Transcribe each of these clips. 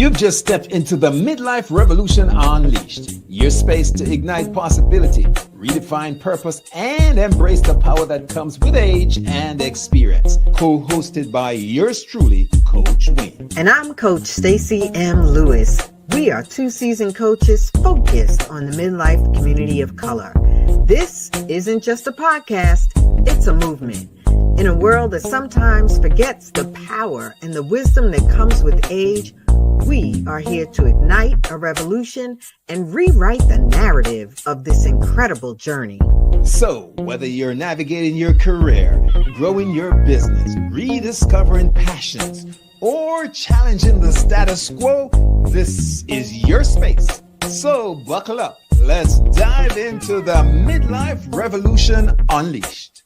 You've just stepped into the Midlife Revolution Unleashed, your space to ignite possibility, redefine purpose, and embrace the power that comes with age and experience. Co-hosted by yours truly, Coach Wayne. And I'm Coach Stacey M. Lewis. We are two seasoned coaches focused on the midlife community of color. This isn't just a podcast, it's a movement. In a world that sometimes forgets the power and the wisdom that comes with age, we are here to ignite a revolution and rewrite the narrative of this incredible journey. So, whether you're navigating your career, growing your business, rediscovering passions, or challenging the status quo, this is your space. So, buckle up. Let's dive into the Midlife Revolution Unleashed.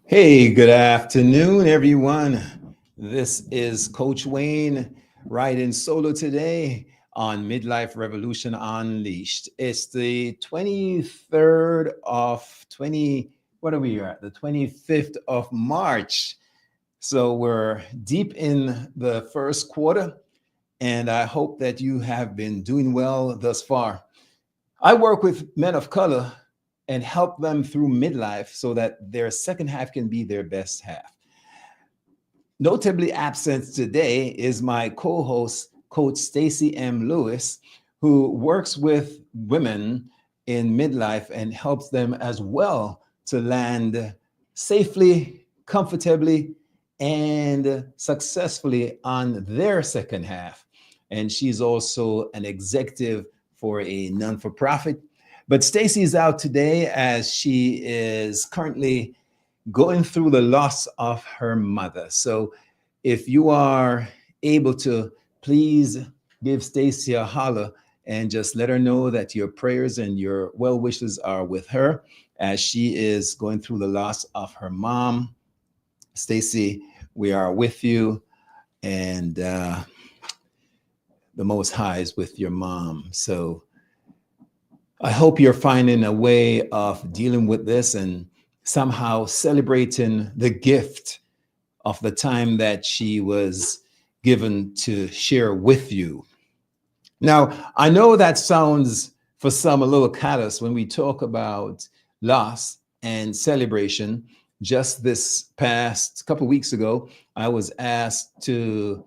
Hey, good afternoon, everyone. This is Coach Wayne riding solo today on Midlife Revolution Unleashed. It's the 23rd of what are we at? The 25th of March. So we're deep in the first quarter, and I hope that you have been doing well thus far. I work with men of color and help them through midlife so that their second half can be their best half. Notably absent today is my co-host, Coach Stacey M. Lewis, who works with women in midlife and helps them as well to land safely, comfortably, and successfully on their second half. And she's also an executive for a non-for-profit. But Stacey is out today as she is currently going through the loss of her mother. So if you are able to, please give Stacey a holler and just let her know that your prayers and your well wishes are with her as she is going through the loss of her mom. Stacey, we are with you, and the Most High is with your mom. So I hope you're finding a way of dealing with this and somehow celebrating the gift of the time that she was given to share with you. Now, I know that sounds for some a little callous when we talk about loss and celebration. Just this past couple of weeks ago, I was asked to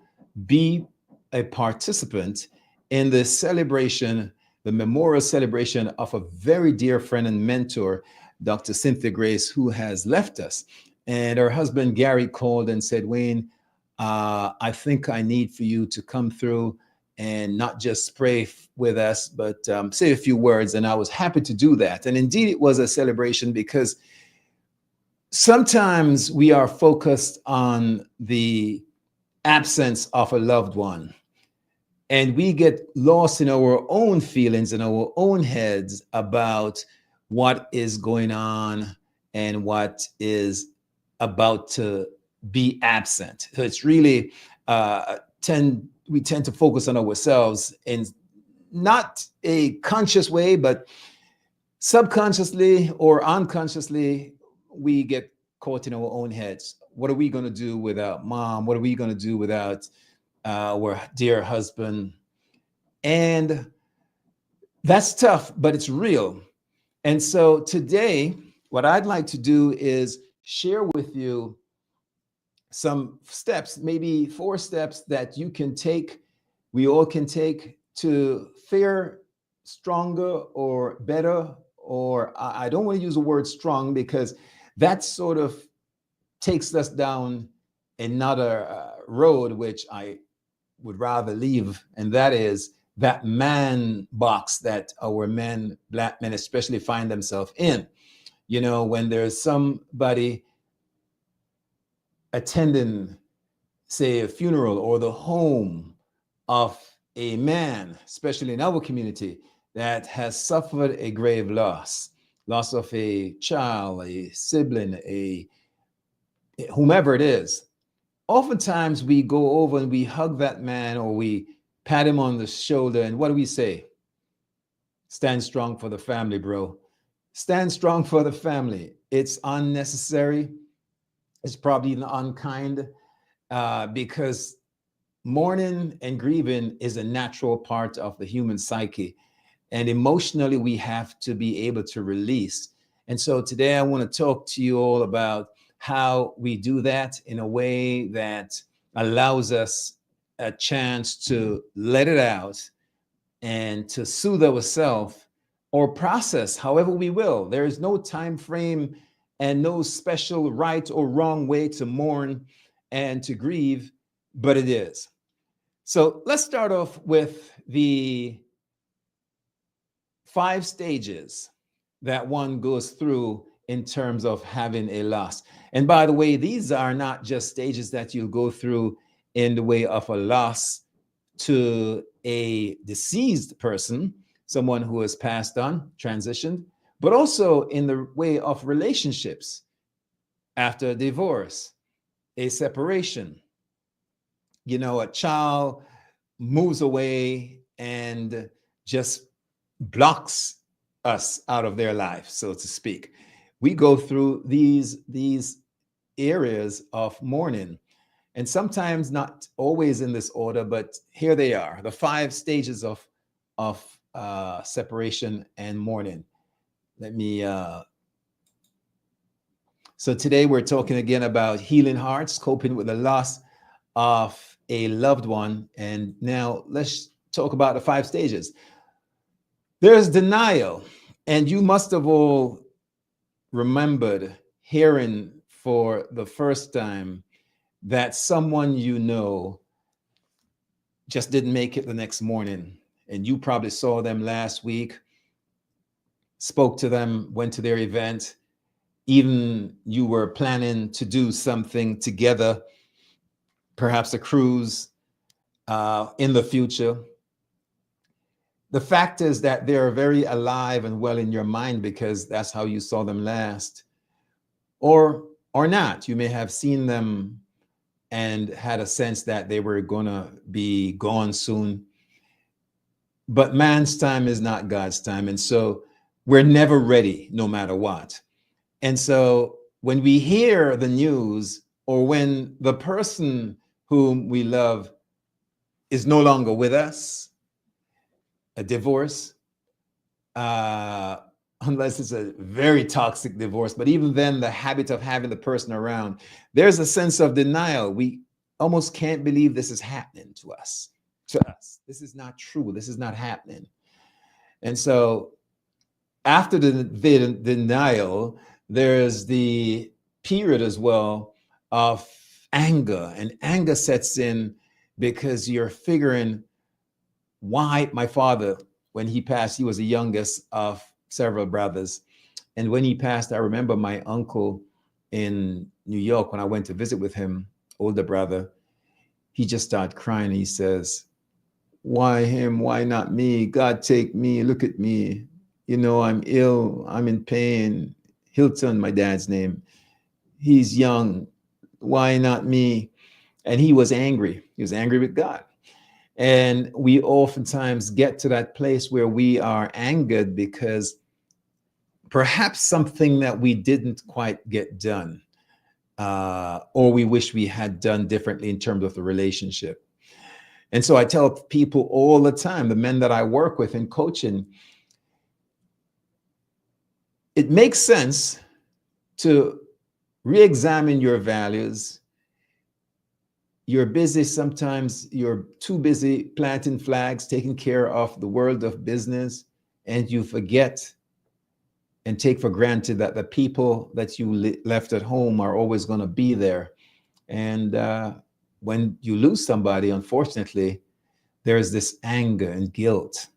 be a participant in the celebration, the memorial celebration of a very dear friend and mentor, Dr. Cynthia Grace, who has left us. And her husband, Gary, called and said, Wayne, I think I need for you to come through and not just pray with us, but say a few words. And I was happy to do that. And indeed, it was a celebration because sometimes we are focused on the absence of a loved one, and we get lost in our own feelings and our own heads about what is going on and what is about to be absent. So it's really we tend to focus on ourselves in not a conscious way, but subconsciously or unconsciously, we get caught in our own heads. What are we going to do without mom? What are we going to do without our dear husband? And that's tough, but it's real. And so today, what I'd like to do is share with you some steps, maybe 4 steps that you can take, we all can take to fare stronger or better, or I don't want to use the word strong because that sort of takes us down another road, which I would rather leave, and that is that man box that our men, Black men especially, find themselves in. You know, when there's somebody attending, say, a funeral or the home of a man, especially in our community, that has suffered a grave loss of a child, a sibling, whomever it is. Oftentimes we go over and we hug that man or we pat him on the shoulder, and what do we say? Stand strong for the family, bro. Stand strong for the family. It's unnecessary. It's probably unkind, because mourning and grieving is a natural part of the human psyche. And emotionally, we have to be able to release. And so today I want to talk to you all about how we do that in a way that allows us a chance to let it out and to soothe ourselves or process however we will. There is no time frame and no special right or wrong way to mourn and to grieve, but it is. So let's start off with the 5 stages that one goes through in terms of having a loss. And by the way, these are not just stages that you go through in the way of a loss to a deceased person, someone who has passed on, transitioned, but also in the way of relationships after a divorce, a separation. You know, a child moves away and just blocks us out of their life, so to speak. We go through these areas of mourning, and sometimes not always in this order, but here they are, the 5 stages of separation and mourning. Let me. So today we're talking again about healing hearts, coping with the loss of a loved one, and now let's talk about the 5 stages. There's denial, and you must have all remembered hearing for the first time that someone you know just didn't make it the next morning, and you probably saw them last week, spoke to them, went to their event, even you were planning to do something together, perhaps a cruise in the future. The fact is that they're very alive and well in your mind because that's how you saw them last, or not. You may have seen them and had a sense that they were going to be gone soon. But man's time is not God's time. And so we're never ready, no matter what. And so when we hear the news, or when the person whom we love is no longer with us, a divorce, unless it's a very toxic divorce, but even then, the habit of having the person around, there's a sense of denial. We almost can't believe this is happening to us. This is not true. This is not happening. And so after the denial, there's the period as well of anger, and anger sets in because you're figuring, why my father, when he passed, he was the youngest of several brothers. And when he passed, I remember my uncle in New York, when I went to visit with him, older brother, he just started crying. He says, why him? Why not me? God, take me. Look at me. You know, I'm ill. I'm in pain. Hilton, my dad's name. He's young. Why not me? And he was angry. He was angry with God. And we oftentimes get to that place where we are angered because perhaps something that we didn't quite get done, or we wish we had done differently in terms of the relationship. And so I tell people all the time, the men that I work with in coaching, it makes sense to re-examine your values. You're busy sometimes, you're too busy planting flags, taking care of the world of business, and you forget and take for granted that the people that you left at home are always going to be there. And when you lose somebody, unfortunately, there is this anger and guilt.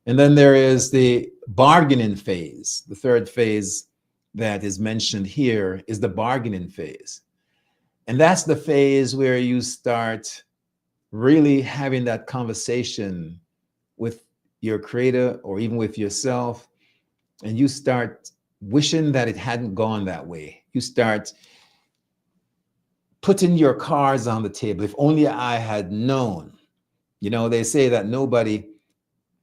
And then there is the bargaining phase. The third phase that is mentioned here is the bargaining phase. And that's the phase where you start really having that conversation with your creator or even with yourself. And you start wishing that it hadn't gone that way. You start putting your cards on the table. If only I had known. You know, they say that nobody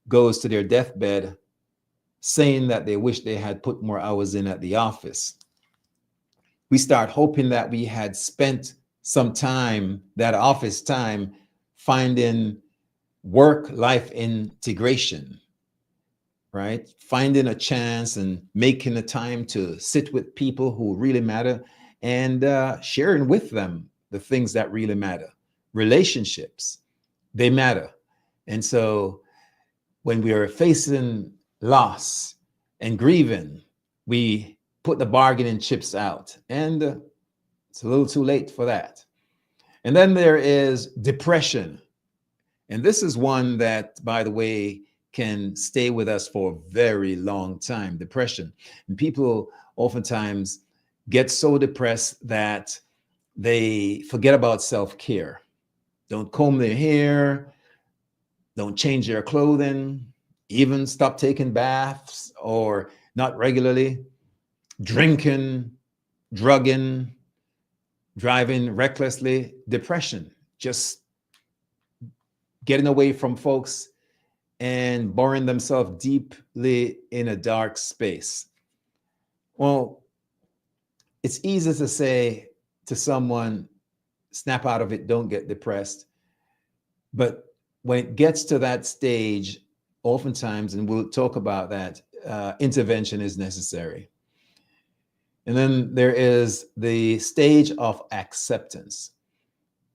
goes to their deathbed saying that they wish they had put more hours in at the office. we start hoping that we had spent some time, that office time, finding work-life integration, right? Finding a chance and making the time to sit with people who really matter and sharing with them the things that really matter. Relationships, they matter. And so when we are facing loss and grieving, we put the bargaining chips out, and it's a little too late for that. And then there is depression. And this is one that, by the way, can stay with us for a very long time. Depression. And people oftentimes get so depressed that they forget about self-care. Don't comb their hair, don't change their clothing, even stop taking baths or not regularly, drinking, drugging, driving recklessly. Depression, just getting away from folks and burying themselves deeply in a dark space. Well, it's easy to say to someone, snap out of it, don't get depressed. But when it gets to that stage, oftentimes, and we'll talk about that, intervention is necessary. And then there is the stage of acceptance.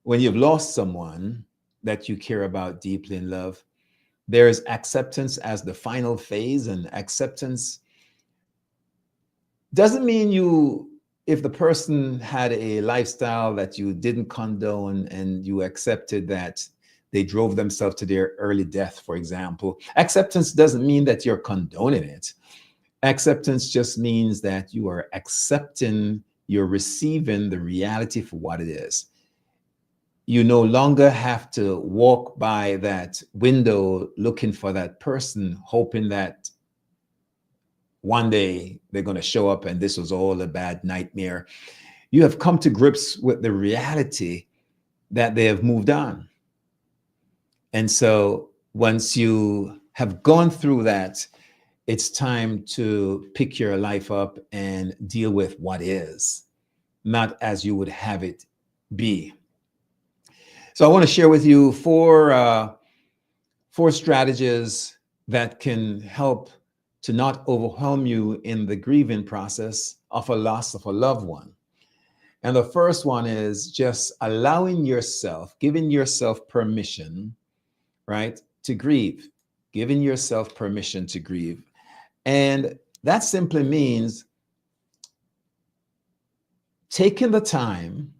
When you've lost someone that you care about deeply in love, there's acceptance as the final phase. And acceptance doesn't mean if the person had a lifestyle that you didn't condone and you accepted that they drove themselves to their early death, for example. Acceptance doesn't mean that you're condoning it. Acceptance just means that you are accepting, you're receiving the reality for what it is. You no longer have to walk by that window looking for that person, hoping that one day they're going to show up and this was all a bad nightmare. You have come to grips with the reality that they have moved on. And so once you have gone through that, it's time to pick your life up and deal with what is, not as you would have it be. So I want to share with you four strategies that can help to not overwhelm you in the grieving process of a loss of a loved one. And the first one is just allowing yourself, giving yourself permission, right, to grieve, giving yourself permission to grieve. And that simply means taking the time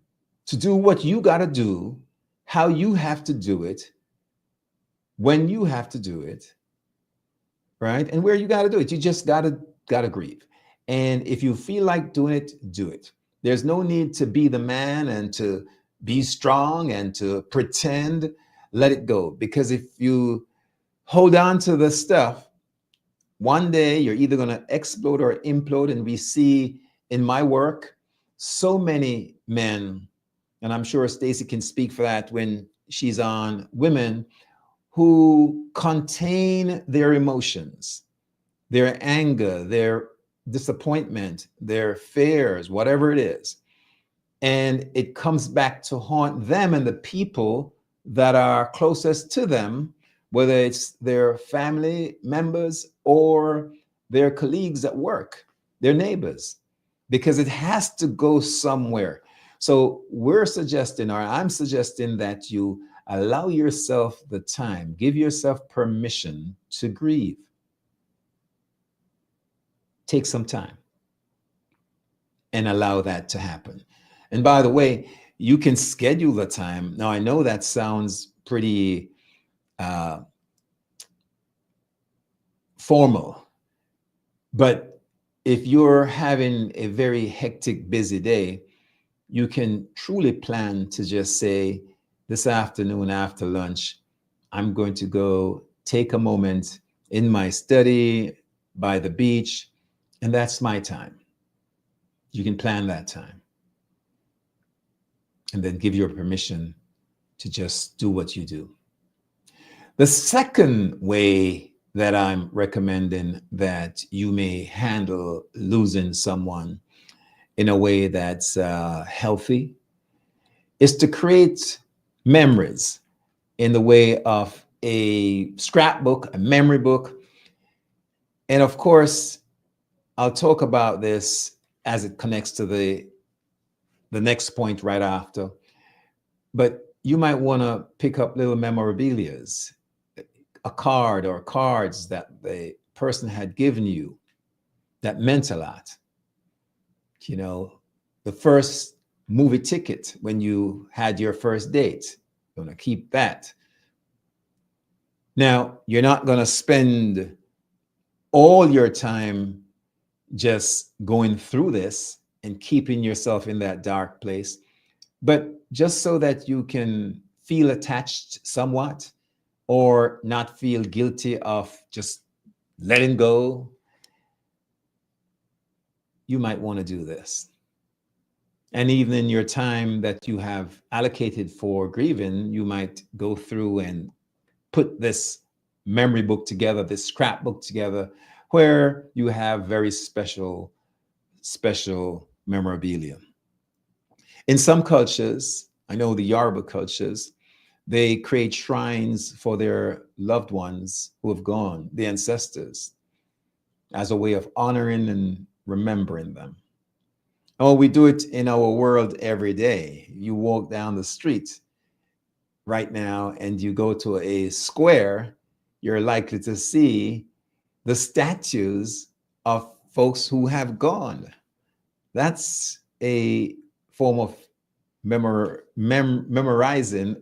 to do what you got to do, how you have to do it, when you have to do it, right? And where you got to do it. You just got to grieve. And if you feel like doing it, do it. There's no need to be the man and to be strong and to pretend. Let it go. Because if you hold on to the stuff, one day you're either going to explode or implode. And we see in my work so many men, and I'm sure Stacy can speak for that when she's on women, who contain their emotions, their anger, their disappointment, their fears, whatever it is. And it comes back to haunt them and the people that are closest to them, whether it's their family members or their colleagues at work, their neighbors, because it has to go somewhere. So we're suggesting, or I'm suggesting, that you allow yourself the time, give yourself permission to grieve. Take some time and allow that to happen. And by the way, you can schedule the time. Now, I know that sounds pretty formal, but if you're having a very hectic, busy day, you can truly plan to just say, this afternoon after lunch, I'm going to go take a moment in my study by the beach, and that's my time. You can plan that time and then give your permission to just do what you do. The second way that I'm recommending that you may handle losing someone in a way that's healthy is to create memories in the way of a scrapbook, a memory book. And of course, I'll talk about this as it connects to the next point right after. But you might want to pick up little memorabilias, a card or cards that the person had given you that meant a lot. You know, the first movie ticket when you had your first date, you want to keep that. Now, you're not going to spend all your time just going through this and keeping yourself in that dark place, but just so that you can feel attached somewhat or not feel guilty of just letting go, you might want to do this. And even in your time that you have allocated for grieving, you might go through and put this memory book together, this scrapbook together, where you have very special memorabilia. In some cultures, I know the Yoruba cultures, they create shrines for their loved ones who have gone, the ancestors, as a way of honoring and remembering them. Oh, we do it in our world every day. You walk down the street right now and you go to a square, you're likely to see the statues of folks who have gone. That's a form of memorizing,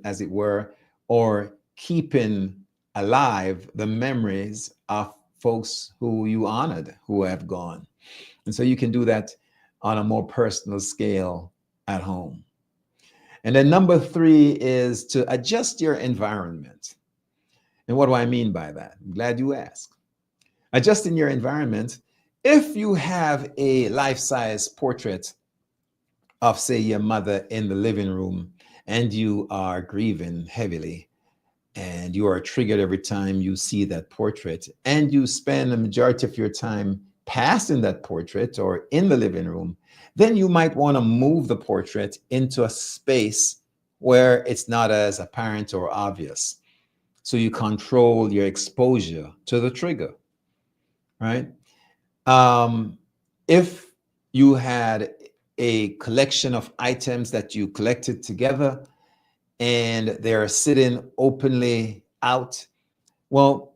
as it were, or keeping alive the memories of folks who you honored who have gone. And so you can do that on a more personal scale at home. And then number 3 is to adjust your environment. And what do I mean by that? I'm glad you asked. Adjusting your environment. If you have a life-size portrait of, say, your mother in the living room and you are grieving heavily and you are triggered every time you see that portrait and you spend the majority of your time passing that portrait or in the living room, then you might want to move the portrait into a space where it's not as apparent or obvious. So you control your exposure to the trigger, right? If you had a collection of items that you collected together and they're sitting openly out, well,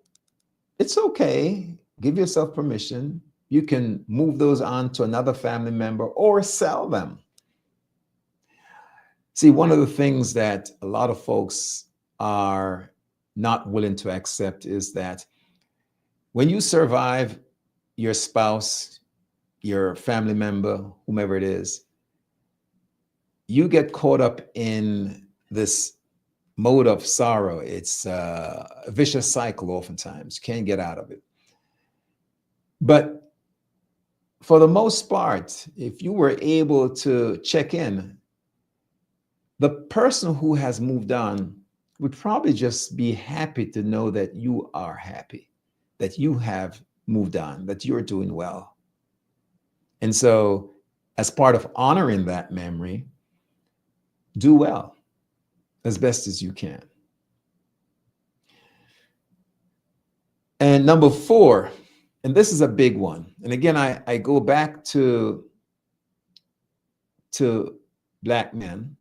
it's okay. Give yourself permission. You can move those on to another family member or sell them. See, one of the things that a lot of folks are not willing to accept is that when you survive your spouse, your family member, whomever it is, you get caught up in this mode of sorrow. It's a vicious cycle oftentimes. You can't get out of it. But for the most part, if you were able to check in, the person who has moved on would probably just be happy to know that you are happy, that you have moved on, that you're doing well. And so, as part of honoring that memory, do well as best as you can. And number 4, and this is a big one. And again, I go back to Black men,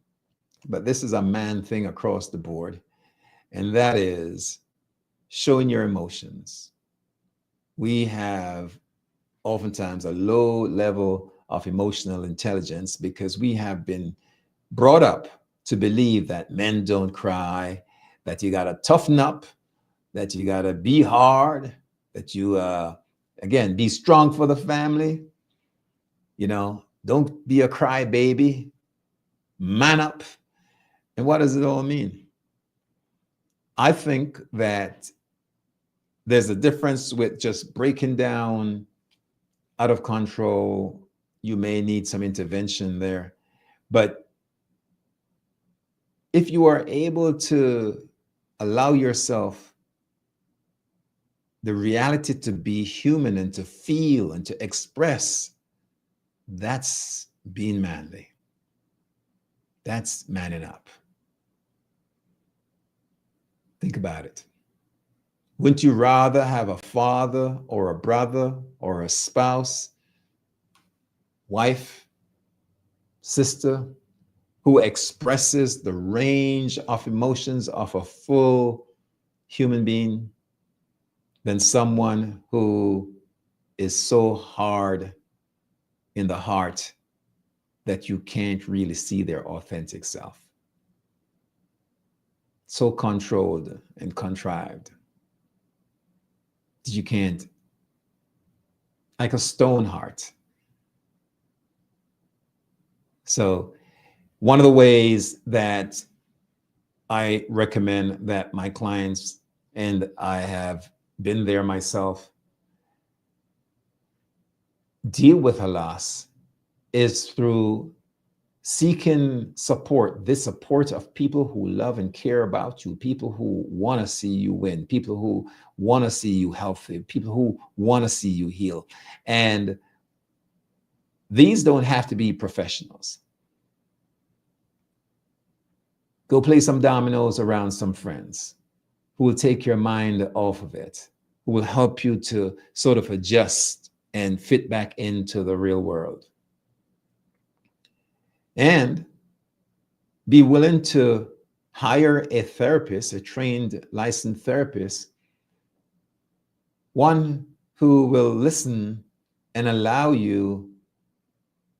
but this is a man thing across the board. And that is showing your emotions. We have oftentimes a low level of emotional intelligence because we have been brought up to believe that men don't cry, that you got to toughen up, that you got to be hard, that you, again, be strong for the family. You know, don't be a crybaby, man up. And what does it all mean? I think that there's a difference with just breaking down out of control. You may need some intervention there. But if you are able to allow yourself the reality to be human and to feel and to express, that's being manly. That's manning up. Think about it. Wouldn't you rather have a father or a brother or a spouse, wife, sister, who expresses the range of emotions of a full human being than someone who is so hard in the heart that you can't really see their authentic self? So controlled and contrived that you can't, like a stone heart. So one of the ways that I recommend that my clients, and I have been there myself, deal with a loss is through seeking support, this support of people who love and care about you, people who want to see you win, people who want to see you healthy, people who want to see you heal. And these don't have to be professionals. Go play some dominoes around some friends who will take your mind off of it, who will help you to sort of adjust and fit back into the real world. And be willing to hire a therapist, a trained, licensed therapist, one who will listen and allow you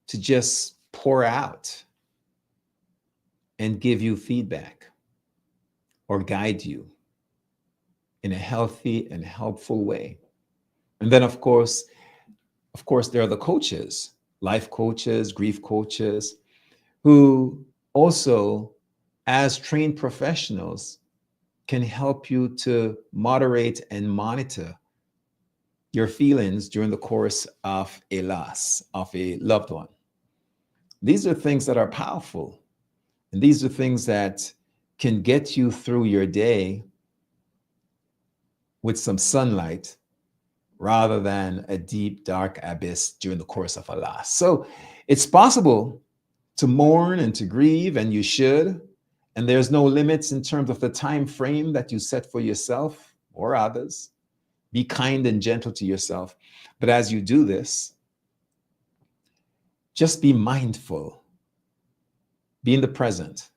to just pour out and give you feedback or guide you in a healthy and helpful way. And then, of course, there are the coaches, life coaches, grief coaches, who also, as trained professionals, can help you to moderate and monitor your feelings during the course of a loss of a loved one. These are things that are powerful. And these are things that can get you through your day with some sunlight rather than a deep, dark abyss during the course of a loss. So it's possible to mourn and to grieve, and you should. And there's no limits in terms of the time frame that you set for yourself or others. Be kind and gentle to yourself. But as you do this, just be mindful. Be in the present.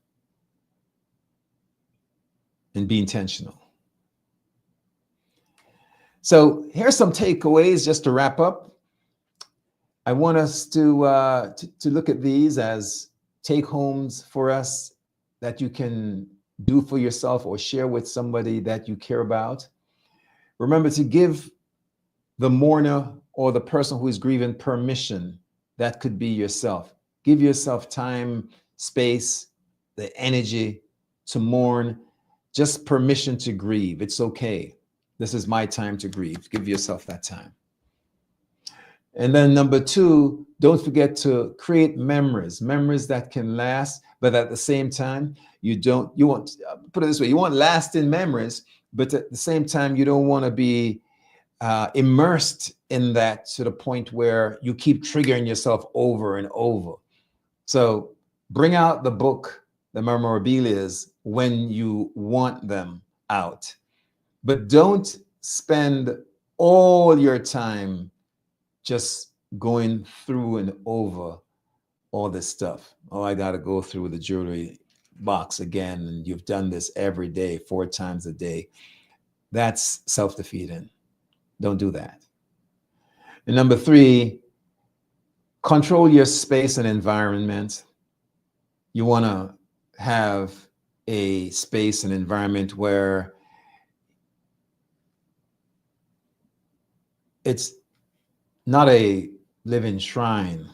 And be intentional. So here's some takeaways just to wrap up. I want us to look at these as take-homes for us that you can do for yourself or share with somebody that you care about. Remember to give the mourner or the person who is grieving permission. That could be yourself. Give yourself time, space, the energy to mourn, just permission to grieve. It's okay. This is my time to grieve. Give yourself that time. And then number two, don't forget to create memories that can last, but at the same time, you want, put it this way, you want lasting memories, but at the same time, you don't want to be immersed in that to the point where you keep triggering yourself over and over. So bring out the book, the memorabilias, when you want them out, but don't spend all your time just going through and over all this stuff. Oh, I got to go through the jewelry box again. And you've done this every day, 4 times a day. That's self-defeating. Don't do that. And number 3, control your space and environment. You want to have a space and environment where it's not a living shrine.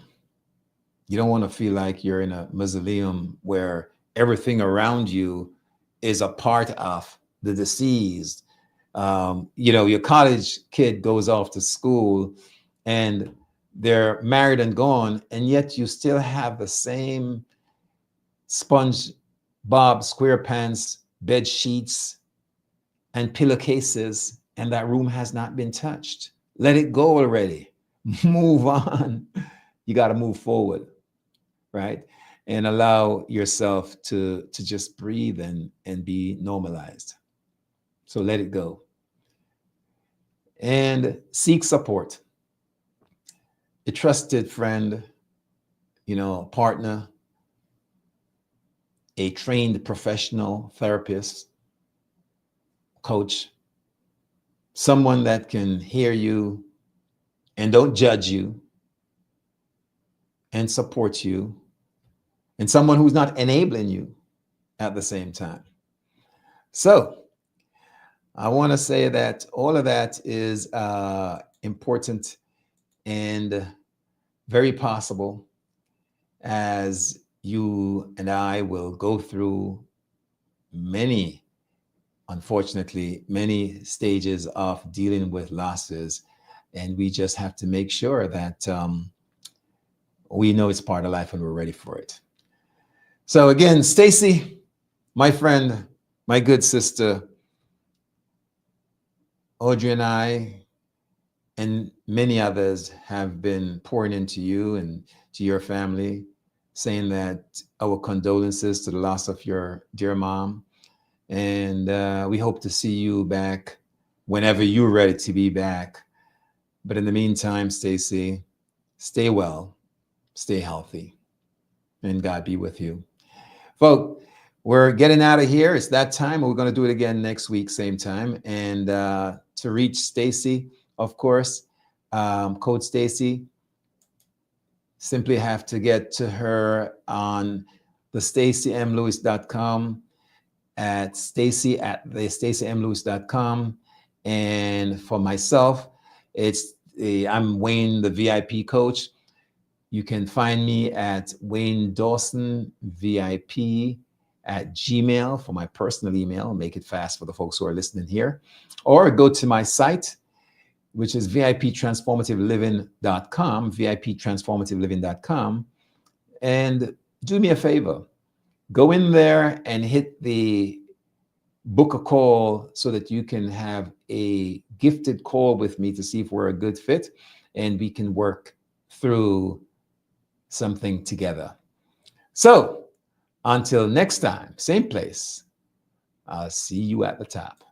You don't want to feel like you're in a mausoleum where everything around you is a part of the deceased. Your college kid goes off to school and they're married and gone, and yet you still have the same SpongeBob SquarePants bed sheets and pillowcases, and that room has not been touched. Let it go already. Move on. You got to move forward. right? And allow yourself to just breathe and be normalized. So let it go. And seek support. A trusted friend, partner, a trained professional therapist, coach, someone that can hear you and don't judge you and support you, and someone who's not enabling you at the same time. So I want to say that all of that is important and very possible as you and I will go through unfortunately, many stages of dealing with losses. And we just have to make sure that we know it's part of life and we're ready for it. So again, Stacy, my friend, my good sister, Audrey and I, and many others have been pouring into you and to your family, saying that our condolences to the loss of your dear mom. And we hope to see you back whenever you're ready to be back. But in the meantime, Stacy, stay well, stay healthy, and God be with you. Folks, we're getting out of here. It's that time. We're going to do it again next week, same time. And to reach Stacy, of course, Coach Stacy, simply have to get to her on the StacyMLewis.com, at Stacy at the StacyMLewis.com. And for myself, I'm Wayne, the VIP coach. You can find me at Wayne Dawson VIP at Gmail for my personal email. Make it fast for the folks who are listening here. Or go to my site, which is VIPtransformativeliving.com, VIPtransformativeliving.com. And do me a favor. Go in there and hit the book a call so that you can have a gifted call with me to see if we're a good fit and we can work through something together. So until next time, same place, I'll see you at the top.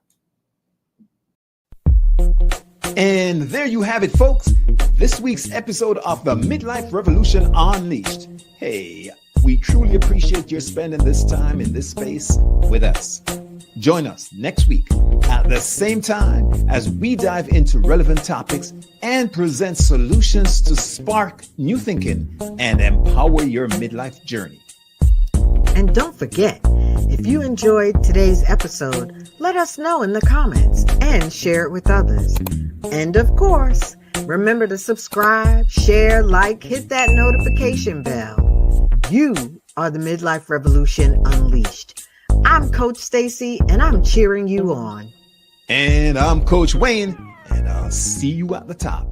And there you have it, folks. This week's episode of the Midlife Revolution Unleashed. Hey, we truly appreciate your spending this time in this space with us. Join us next week at the same time as we dive into relevant topics and present solutions to spark new thinking and empower your midlife journey. And don't forget, if you enjoyed today's episode, let us know in the comments and share it with others. And of course, remember to subscribe, share, like, hit that notification bell. You are the Midlife Revolution Unleashed. I'm Coach Stacy, and I'm cheering you on. And I'm Coach Wayne, and I'll see you at the top.